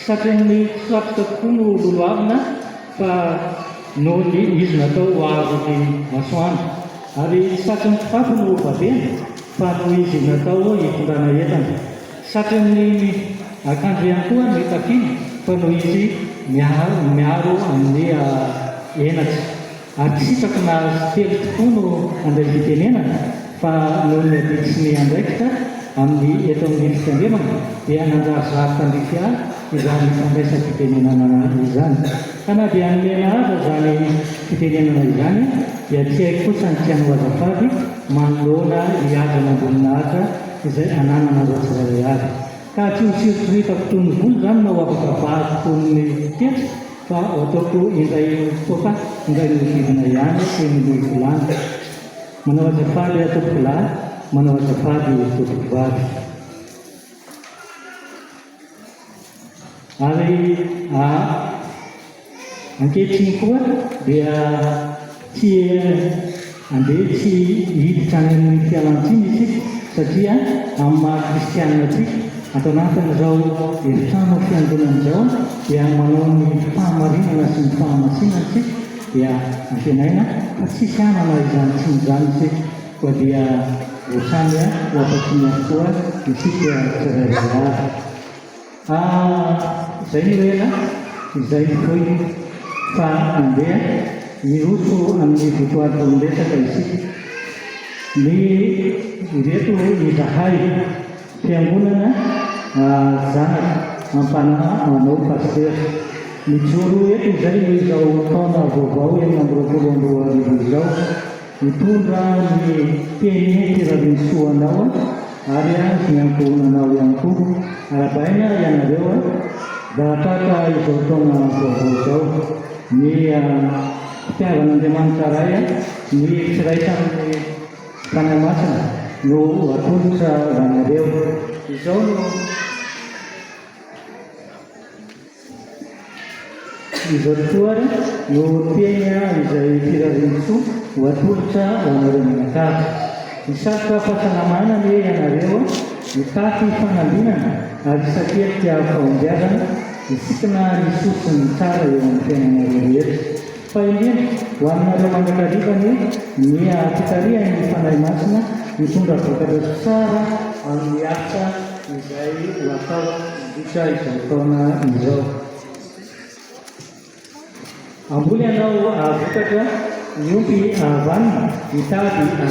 satria ny sarotra tokoa no loloavina fa no ny izy natao ho azo ny masoandro ary satria ny fafy no vavena fa no izy natao hitondrana entana satria ny akanjo ihany koa ny tafiana fa no izy miaro amin'ny enatra ary tsy sitraka na telo tokoa no andray fitenenana fa no ny aditsy ny andraikitra amin'ny eto amin'ny fitandremana dia nandrarozary tandrify ahy izany fandraisa fitenenana izany ka na dia nomena aza zany fitenenana izany dia tsy haiko fotsiny ny tiany ho azafady manoloana hiazana ambonina atra izay ananana azo tsirairay azy ka tsy ho siritorita fotoany voly zany no afaka vary fotoany tetra fa ataoko indray fotoaka indray nodidina ihany ny volany manao azafady ataoko lahy manao azafady tompoko vady ary ankehitriny koa dia tsy andeha tsy hiditra any amin'ny fialantsiny isika satria amin'ny maha kristianina tsika atao anatin'izao efitrano fiangonan'izao dia manao ny fahamarinana sy ny fahamasinana tsika dia antenaina fa tsisy anana izany tsy izany isika koa dia voasany ho afatsiny avokoa isika tsirairay izay ny rena izay foy fa andeha miroso amin'ny votoato miresaka isika ny ireto izahay fiangonana zanaka ampanahy manao paster mijoro eto izay izao taona vaovao enina amby roapolo amby roa arivo izao mitondra ny penetiravinsoanao ary ny ankohonanao ihany koa arabaina ianareo dahataka izao taona vaovao izao ny fitiavan'Andriamanitra ray ny firaisan'ny fanamasina no atolotra ranareo izao no izao tokoa no tena izay firavinsoa ho atolotra ranareo manakary misarotra fahasalamana ny ianareo mitafy fanambinana ary satria tia fahombiazana isikana ny sosiny tsara eo amin'ny fiainanareo rehetra fa indrindra ho aminareo mangakarivany ny fitaria ny fanahy masina mitondra vokatra tsara amin'ny asa izay ho atao mandritra izao taona izao amboly ianao vokatra miompy avanina mitady ahita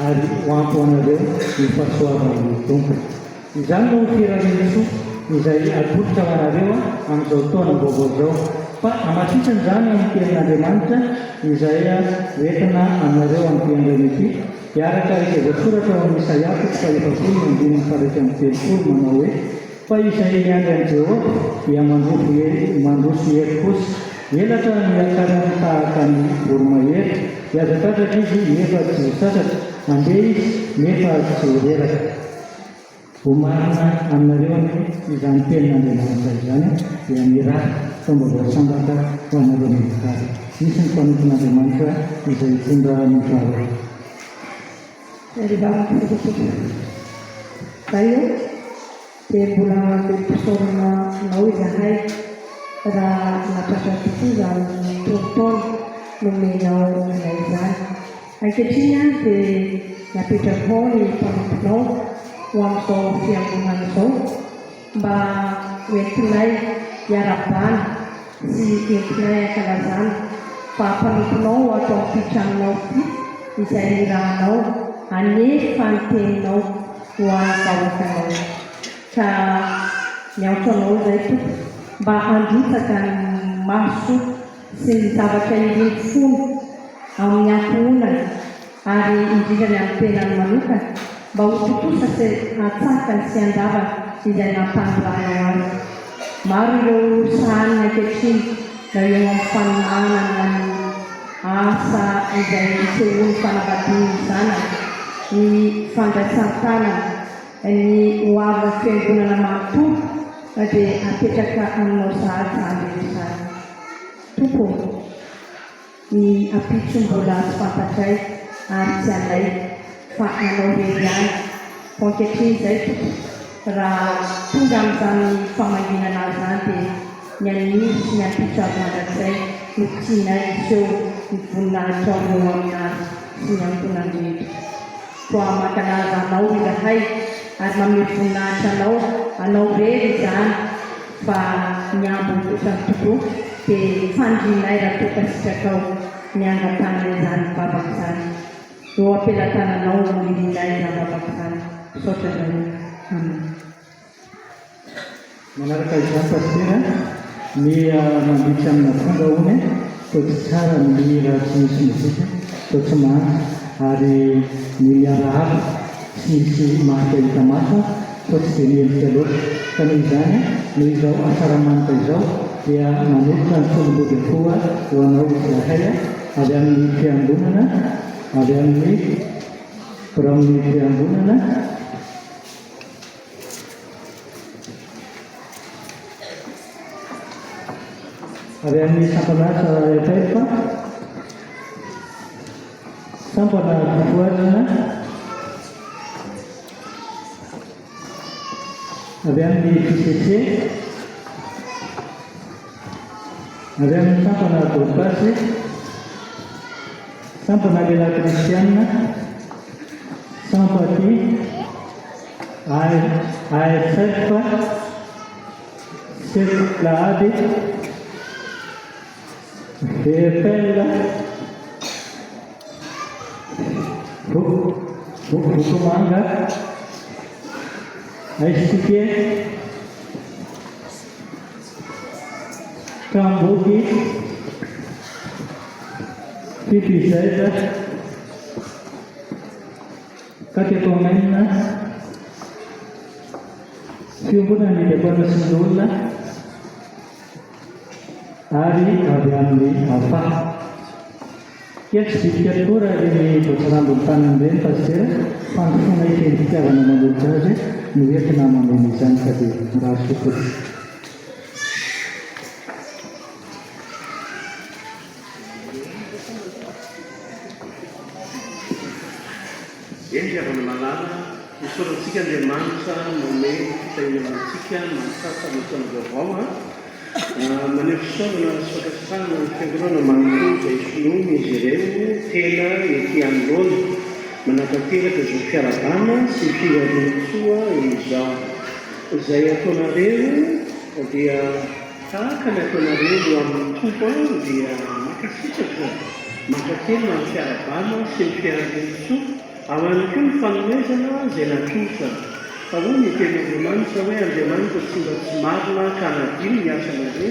ary hoampy anareo ny fahasoavan'ny tompo izany no firavinsoa izay atolotra anareo amin'izao taona vaovao izao fa amatitsany zany amin'ny tenin'Andriamanitra izay entina aminareo amin'ny fiangonana ity hiaraka izay voasoratra ao amin'ny Isaia faefapolo andininy faraika amin'ny telopolo manao hoe fa izay miandry an'i Jehovah dia mandroso hery kosa elatra miakarany tahaka ny voromahery hiazakatraka izy nefa tsy ho sasatra mandeha izy nefa tsy ho reraka ho marina aminareo izany tenin'Andriamanitra izany dia miraha fomba voasambatra ho anareo mivokary misy ny mpanompon'Andriamanitra izay tondra mivaro Tayo dia mbola mipisaorana nao izahay raha natratra tokoa izany tonotaona nomenao ilay izany ankehitriny dia napetraka ao ny mpanomponao ho amin'izao fiangonana izao mba hoentinay hiara-bana sy entinay ankalazana fa mpanomponao atao ampitraninao ity izay rahanao anefa ny teninao ho an'nyvahoakanao ka miantso anao izay tompoko mba handritsaka ny maso sy ny zavatra ireny fony amin'ny ankohonana ary indrindra ny amin'ny tenany manokana mba ho totosa sy hatsakany sy andavana izay nampanoranao azy maro ireo sahanina ankehitriny na eo amin'ny faninanana ny asa izay sehoany fanambadiany izany ny fandraisan-tanana ny hoavina fiangonana manontolo dia apetraka aminao sahady zany izany tompo ny apitso mbola tsy fantatray ary tsy alay fa anao rery ihany fa ankehitriny izay tompo raha tonga amin'izany famanginana zany dia ny an'nisy ny ampitsoavandrakizay no tianay iseo ny voninahitra eo aminazy sy ny antonandrehetra. Koa mankalaza anao izahay ary manome voninahitra anao rery izany fa ny ambony kosany tokoa dia fandrinay raha toka sitrakao ny angatana izany babaka izany. Eo ampelantananao no lirinay izany babaka izany. Saotra zany. Amen. Manaraka izany pastera ny mandritra amina fomba hony toa tsy tsara ny mihira tsy misy mozika toa tsy many ary ny miarahaba tsy misy mahakahita maso toa tsy dia miendrika loatra fa noho izany noho izao asaramanitra izao dia manolotra ny tolongody koa ho anao izahay avy amin'ny fiangonana avy amin'ny bramin'ny fiangonana avy amin'ny sampanasa efaefa sampana fifoarana avy amin'ny fisetse avy amin'ny sampana dorcasy sampana lela kristianina sampaty ASF Seklady VFL Bukumanga ICT Kambuki PPZ Katekomena Fiumbunan di Depona Sindula Ari avy amin'ny hafa. Tiako tsy ditika tokoa raha ny voatsirambony tanana ireny pastera fandrosoana ikeny fitiavana manolotra azy no entina mameno izany ka dia raha sokotra. Avana malala misorantsika Andriamanitra nome fitahirantsika mahasasa nataona vaovao maneho fisaorana sokasana ny fiangonana manontolo izay finomy izy ireo tena ety anoloana manatanteraka izao fiarabana sy firavintsoa izao izay ataonareo dia tahaka ny ataonareo eo amin'ny tompo dia makasitraka makatena ny fiarabana sy ny firavintsoa ao ihany koa ny fanomezana izay natosana fa ho ny teny Andriamanitra hoe Andriamanitra tsy mba tsy marina ka anadio ny asanareo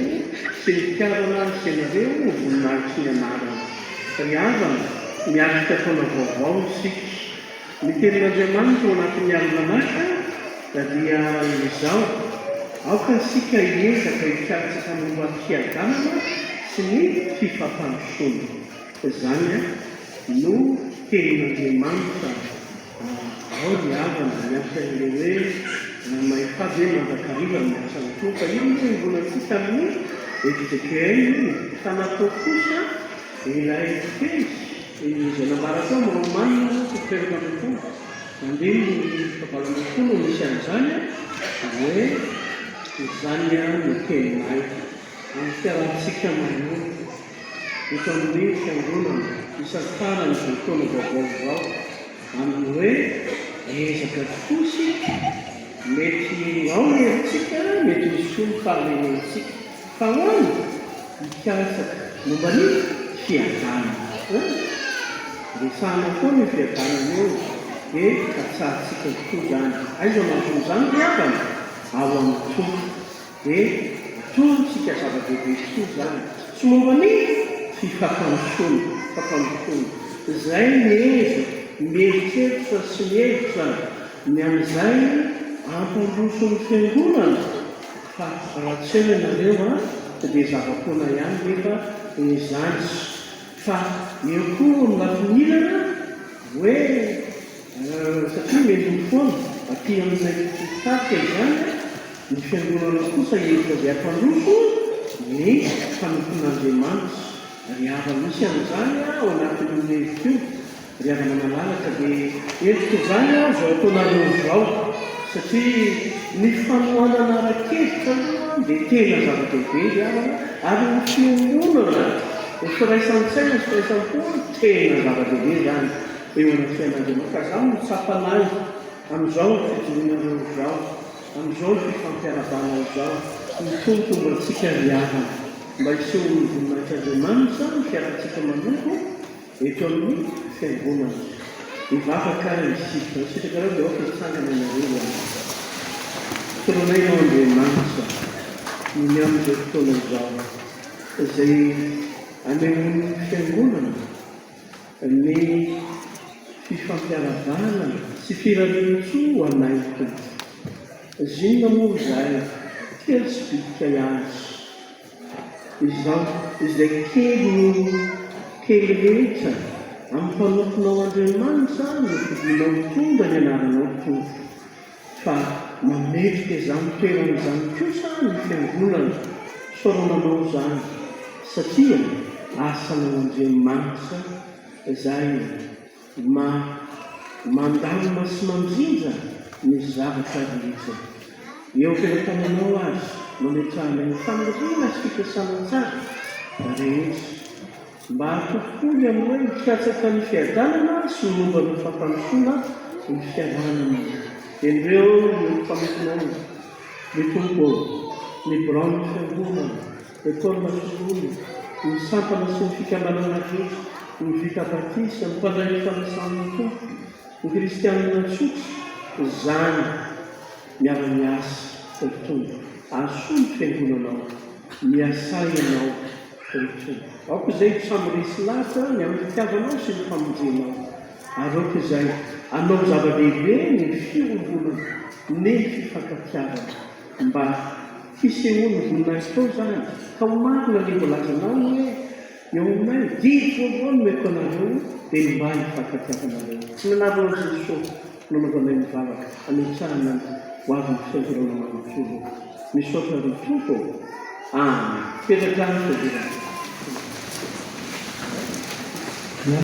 sy ny fitiavana sy anareo ny voninahitry ny anarana fa ny avana miarika taona vaovao isika ny tenin'Andriamanitra ao anatin'ny almanaka dia izao aoka isika hiezaka hikaratsaka momba fiadanana sy ny fifampandrosoana izany no tenin'Andriamanitra ao ny avana miasa ilay hoe mahifady hoe mandrakariva miasa ny toka io ny mbola ty tamin'ny exécuel fanatao kosa ilay kely izay nambaratao romanina toteraka am'folo mandeha ny fahavalambifolo misy an'izany hoe izany no teninay amin'ny fiarahantsika manolona eto amin'ny fiangonana isan-tarany votoana vaovaovao amin'ny hoe ezaka tosy mety ao ny heritsika mety misy koa ny fahalenentsika fa hoany mikasaka momba ny fiadanana resahana foa ny fiadanana eo dia katsahantsika tokoa izany aiza manton'izany riavana ao amin'ny tompo dia tontsika zava-dehibe tokoa izany tsy momba ny fifampandrosoana fampandrosoana izay mieza mieritreritra sy mihevitra ny amin'izay ampandroso ny fiangonana fa raha tsy eo ianareo dia zava-poana ihany nefa izany fa eo koa ny lafinilana hoe satria mendony foana aty amin'izay fitaka izany ny fiangonana kosa hevitra dia ampandroso ny fanoton'Andriamanitra ry hava misy amin'izany ao anatin'ny hevitra io ry havana malalaka dia hevitra izany zao ataonareo izao satria ny fanohanana ara-kevitra aloha dia tena zava-dehibe iavana ary ny fiangonana ny firaisan-tsaina sy firaisan-pony tena zava-dehibe zany eo anaty fiain'Andriamanitra. Ka zaho mitsapanazy amin'izao ny fijoroanareo izao, amin'izao ny fifampiarabana izao, mitombotombo antsika riavana mba hiseho ny voninahitry'Andriamanitra ny fiarantsika manoko eto amin'ny fiangonana. Mivavaka isika sitrakareo dia oka hitsangana ianareo toronainao Andriamanitra ny amin'izao fotoana izao izay aneho'ny fiangonana ny fifampiarabana sy firarian-tso anay tompo. Zinona moa izay kely sy bitika azy izao izay kely rehetra amin'ny mpanofonao Andriamanitra no fidinao tonga ny anaranao tompo, fa mametrika izany toeran'izany kosa ny fiangonana soronanao zany satria asanao Andriamanitra izay mandalina sy mandrinja ny zavatra rehetra. Eo am-piaratananao azy mametrahana ny faniriana sy fikasana tsara rehetra mba hatokoly amin'ny hoe mikatsaka ny fiadanana sy momba ny fampandrosoana ny fiadanana. Ireo ny mpametinao ny tompo ny Brown ny fiangonana, ny Paul Masolony, ny sampana sy ny fikambanana rehetra, ny vita batisa, ny mpandray ny fanasan'ny tompo, ny kristianina tsotra zany miara-miasa tompo. Aso ny fiangonanao, miasay ianao tompo. Aoka izay samy resy lasa ny amin'ny fitiavanao sy ny famonjenao. Ary aoka izay anao zava-dehibe ny fiombolana ny fifankatiavana mba fisehoany voninahitao zany. Ka ho marina ny mbolazanao hoe eo aminay dito avao no meko anareo dia mba hifankatiavanareo. Tsy nanavana Jesosy nanaovanay mivavaka ametrahana ho avy ny fiangonana manontolo. Misaotra ry tompo. Amen. Petratrano